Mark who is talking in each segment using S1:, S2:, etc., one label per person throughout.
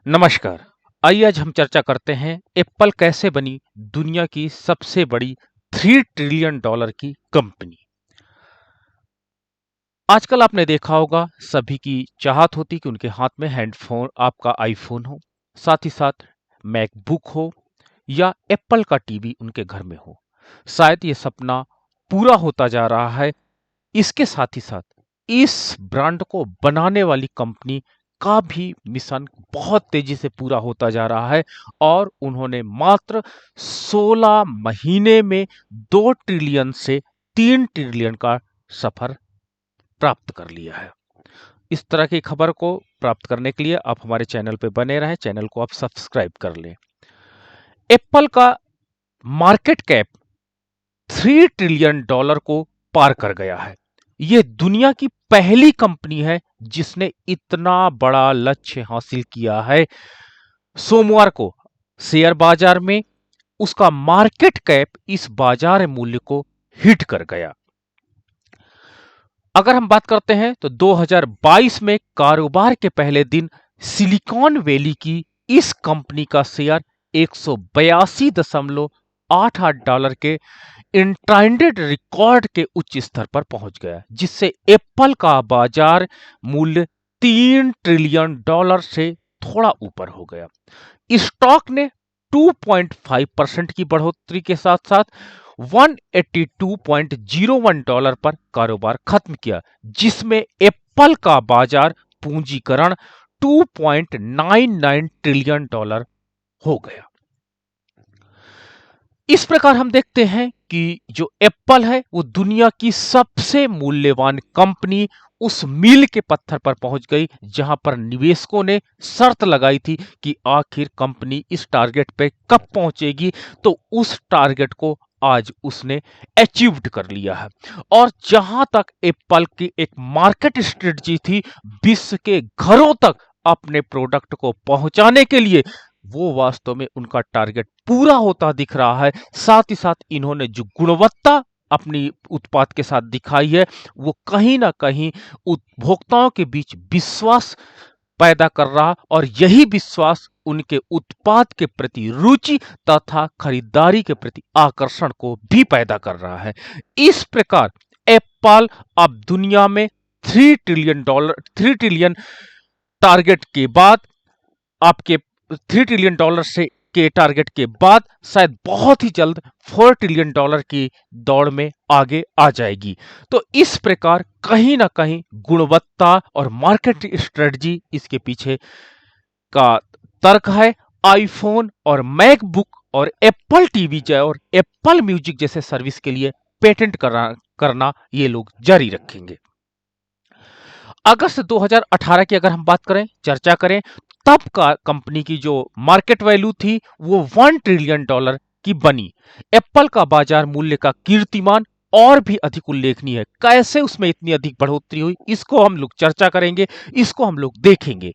S1: नमस्कार। आइए आज हम चर्चा करते हैं एप्पल कैसे बनी दुनिया की सबसे बड़ी 3 ट्रिलियन डॉलर की कंपनी। आजकल आपने देखा होगा सभी की चाहत होती कि उनके हाथ में हैंडफोन आपका आईफोन हो, साथ ही साथ मैकबुक हो या एप्पल का टीवी उनके घर में हो। शायद ये सपना पूरा होता जा रहा है। इसके साथ ही साथ इस ब्रांड को बनाने वाली कंपनी का भी मिशन बहुत तेजी से पूरा होता जा रहा है और उन्होंने मात्र 16 महीने में 2 ट्रिलियन से 3 ट्रिलियन का सफर प्राप्त कर लिया है। इस तरह की खबर को प्राप्त करने के लिए आप हमारे चैनल पे बने रहें, चैनल को आप सब्सक्राइब कर लें। एप्पल का मार्केट कैप 3 ट्रिलियन डॉलर को पार कर गया है। ये दुनिया की पहली कंपनी है जिसने इतना बड़ा लक्ष्य हासिल किया है। सोमवार को शेयर बाजार में उसका मार्केट कैप इस बाजार मूल्य को हिट कर गया। अगर हम बात करते हैं तो 2022 में कारोबार के पहले दिन सिलिकॉन वैली की इस कंपनी का शेयर 182.88 डॉलर के इंट्राइंडेड रिकॉर्ड के उच्च स्तर पर पहुंच गया, जिससे एप्पल का बाजार मूल्य 3 ट्रिलियन डॉलर से थोड़ा ऊपर हो गया। स्टॉक ने 2.5% की बढ़ोतरी के साथ साथ 182.01 डॉलर पर कारोबार खत्म किया, जिसमें एप्पल का बाजार पूंजीकरण 2.99 ट्रिलियन डॉलर हो गया। इस प्रकार हम देखते हैं कि जो एप्पल है वो दुनिया की सबसे मूल्यवान कंपनी उस मील के पत्थर पर पहुंच गई जहां पर निवेशकों ने शर्त लगाई थी कि आखिर कंपनी इस टारगेट पे कब पहुंचेगी। तो उस टारगेट को आज उसने अचीव्ड कर लिया है। और जहां तक एप्पल की एक मार्केट स्ट्रेटजी थी विश्व के घरों तक अपने प्रोडक्ट को पहुंचाने के लिए, वो वास्तव में उनका टारगेट पूरा होता दिख रहा है। साथ ही साथ इन्होंने जो गुणवत्ता अपनी उत्पाद के साथ दिखाई है वो कहीं ना कहीं उपभोक्ताओं के बीच विश्वास पैदा कर रहा और यही विश्वास उनके उत्पाद के प्रति रुचि तथा खरीदारी के प्रति आकर्षण को भी पैदा कर रहा है। इस प्रकार एप्पल अब दुनिया में 3 ट्रिलियन टारगेट के बाद आपके 3 ट्रिलियन डॉलर से के टारगेट के बाद शायद बहुत ही जल्द 4 ट्रिलियन डॉलर की दौड़ में आगे आ जाएगी। तो इस प्रकार कहीं ना कहीं गुणवत्ता और मार्केट स्ट्रेटजी इसके पीछे का तर्क है। आईफोन और मैकबुक और एप्पल टीवी और एप्पल म्यूजिक जैसे सर्विस के लिए पेटेंट करना ये लोग जारी रखेंगे। अगस्त 2018 की अगर हम बात करें, चर्चा करें, तब का कंपनी की जो मार्केट वैल्यू थी वो 1 ट्रिलियन डॉलर की बनी। एप्पल का बाजार मूल्य का कीर्तिमान और भी अधिक उल्लेखनीय है। कैसे उसमें इतनी अधिक बढ़ोतरी हुई इसको हम लोग चर्चा करेंगे, इसको हम लोग देखेंगे।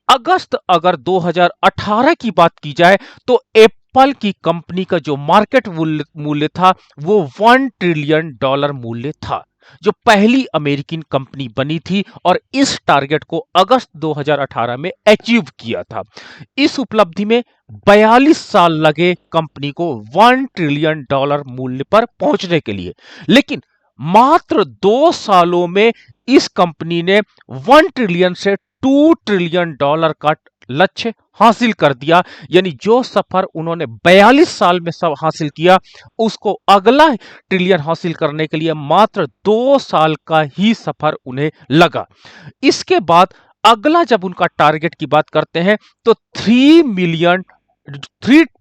S1: अगस्त अगर 2018 की बात की जाए तो एप्पल की कंपनी का जो मार्केट मूल्य था वो 1 ट्रिलियन डॉलर मूल्य था, जो पहली अमेरिकन कंपनी बनी थी और इस टारगेट को अगस्त 2018 में अचीव किया था। इस उपलब्धि में 42 साल लगे कंपनी को 1 ट्रिलियन डॉलर मूल्य पर पहुंचने के लिए, लेकिन मात्र 2 सालों में इस कंपनी ने 1 ट्रिलियन से 2 ट्रिलियन डॉलर का लक्ष्य हासिल कर दिया। यानी जो सफर उन्होंने 42 साल में सब हासिल किया उसको अगला ट्रिलियन हासिल करने के लिए मात्र 2 साल का ही सफर उन्हें लगा। इसके बाद अगला जब उनका टारगेट की बात करते हैं तो 3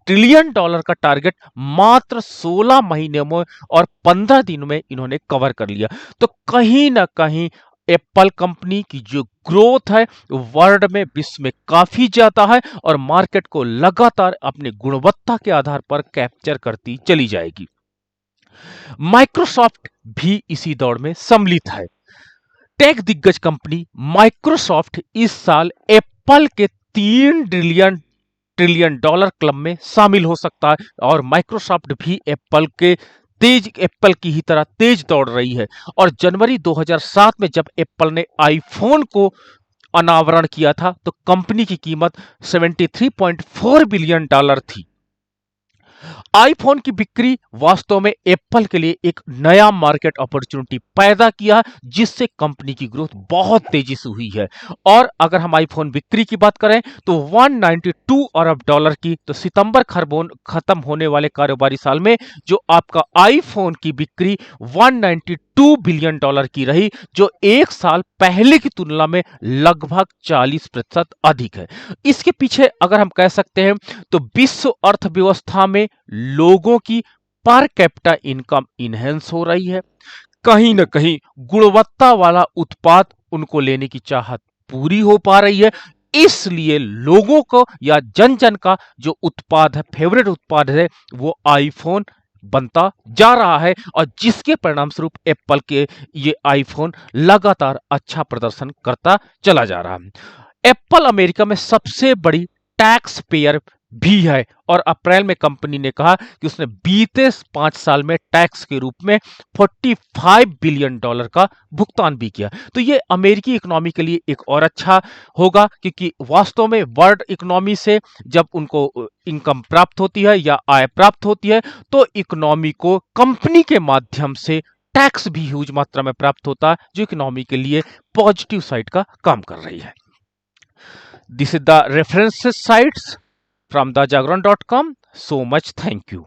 S1: ट्रिलियन डॉलर का टारगेट मात्र 16 महीने में और 15 दिन में इन्होंने कवर कर लिया। तो कहीं ना कहीं एप्पल कंपनी की जो ग्रोथ है वर्ल्ड में, विश्व में काफी ज्यादा है और मार्केट को लगातार अपनी गुणवत्ता के आधार पर कैप्चर करती चली जाएगी। माइक्रोसॉफ्ट भी इसी दौड़ में सम्मिलित है। टेक दिग्गज कंपनी माइक्रोसॉफ्ट इस साल एप्पल के 3 ट्रिलियन डॉलर क्लब में शामिल हो सकता है और माइक्रोसॉफ्ट भी एप्पल की ही तरह तेज दौड़ रही है। और जनवरी 2007 में जब एप्पल ने आईफोन को अनावरण किया था तो कंपनी की कीमत $73.4 बिलियन थी। आईफोन की बिक्री वास्तव में एप्पल के लिए एक नया मार्केट अपॉर्चुनिटी पैदा किया, जिससे कंपनी की ग्रोथ बहुत तेजी से हुई है। और अगर हम आईफोन बिक्री की बात करें तो 192 अरब डॉलर की, तो सितंबर खत्म होने वाले कारोबारी साल में जो आपका आईफोन की बिक्री 192 बिलियन डॉलर की रही, जो एक साल पहले की तुलना में लगभग 40% अधिक है। इसके पीछे अगर हम कह सकते हैं तो विश्व अर्थव्यवस्था में लोगों की पर कैपिटा इनकम इनहेंस हो रही है, कहीं ना कहीं गुणवत्ता वाला उत्पाद उनको लेने की चाहत पूरी हो पा रही है, इसलिए लोगों को या जन जन का जो उत्पाद है, फेवरेट उत्पाद है, वो आईफोन बनता जा रहा है। और जिसके परिणाम स्वरूप एप्पल के ये आईफोन लगातार अच्छा प्रदर्शन करता चला जा रहा है। एप्पल अमेरिका में सबसे बड़ी टैक्स पेयर भी है और अप्रैल में कंपनी ने कहा कि उसने बीते 5 साल में टैक्स के रूप में $45 बिलियन का भुगतान भी किया। तो ये अमेरिकी इकोनॉमी के लिए एक और अच्छा होगा, क्योंकि वास्तव में वर्ल्ड इकोनॉमी से जब उनको इनकम प्राप्त होती है या आय प्राप्त होती है, तो इकोनॉमी को कंपनी के माध्यम से टैक्स भी ह्यूज मात्रा में प्राप्त होता है, जो इकोनॉमी के लिए पॉजिटिव साइड का काम कर रही है। This is the references sites from thejagran.com. So much thank you.